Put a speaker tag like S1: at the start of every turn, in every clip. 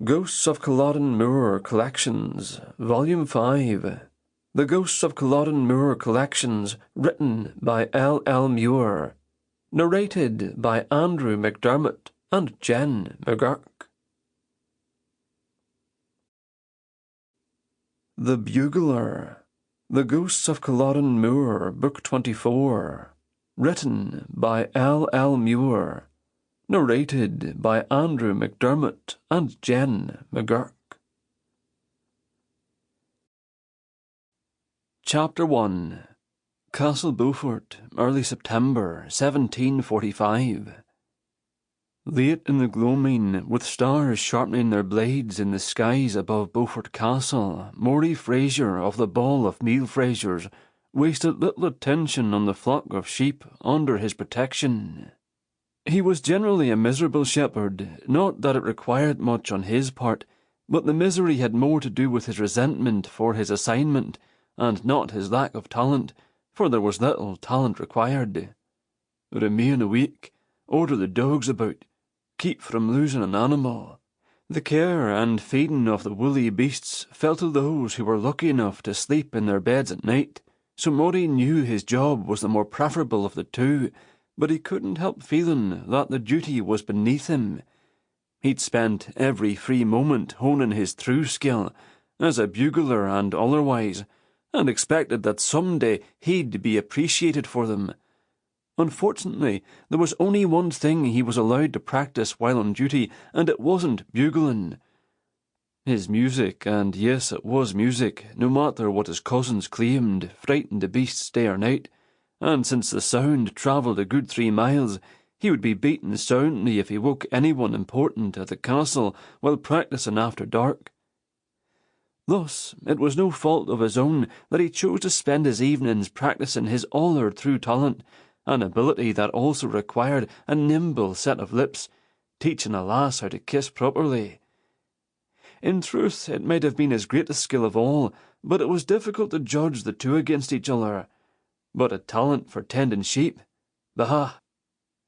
S1: Ghosts of Culloden Moor Collections, Volume 5. The Ghosts of Culloden Moor Collections, written by L. Muir. Narrated by Andrew Mcdermott and Jenn Mcguirk. The Bugler. The Ghosts of Culloden Moor, Book 24. Written by L. Muir. Narrated by Andrew Mcdermott and Jenn Mcguirk. Chapter 1. Castle Beaufort, early September, 1745. Late in the gloaming, with stars sharpening their blades in the skies above Beaufort Castle, Morey Fraser of the Ball of Meal Frasers wasted little attention on the flock of sheep under his protection. He was generally a miserable shepherd, not that it required much on his part, but the misery had more to do with his resentment for his assignment, and not his lack of talent, for there was little talent required. Remain awake, order the dogs about, keep from losing an animal. The care and feeding of the woolly beasts fell to those who were lucky enough to sleep in their beds at night, so Morey knew his job was the more preferable of the two, but he couldn't help feeling that the duty was beneath him. He'd spent every free moment honing his true skill, as a bugler and otherwise, and expected that some day he'd be appreciated for them. Unfortunately, there was only one thing he was allowed to practice while on duty, and it wasn't bugling. His music, and yes, it was music, no matter what his cousins claimed, frightened the beasts day or night, and since the sound travelled a good 3 miles, he would be beaten soundly if he woke anyone important at the castle while practising after dark. Thus, it was no fault of his own that he chose to spend his evenings practising his other true talent, an ability that also required a nimble set of lips, teaching a lass how to kiss properly. In truth, it might have been his greatest skill of all, but it was difficult to judge the two against each other. But a talent for tending sheep, bah!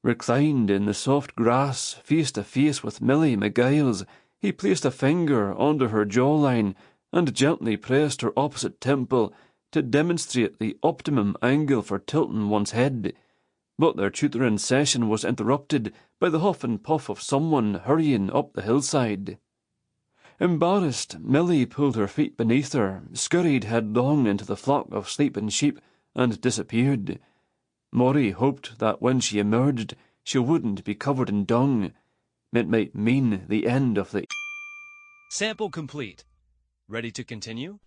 S1: Reclined in the soft grass, face to face with Milly McGiles, he placed a finger under her jawline and gently pressed her opposite temple to demonstrate the optimum angle for tilting one's head. But their tutoring session was interrupted by the huff and puff of someone hurrying up the hillside. Embarrassed, Milly pulled her feet beneath her, scurried headlong into the flock of sleeping sheep, and disappeared. Morey hoped that when she emerged, she wouldn't be covered in dung. It might mean the end of the...
S2: Sample complete. Ready to continue?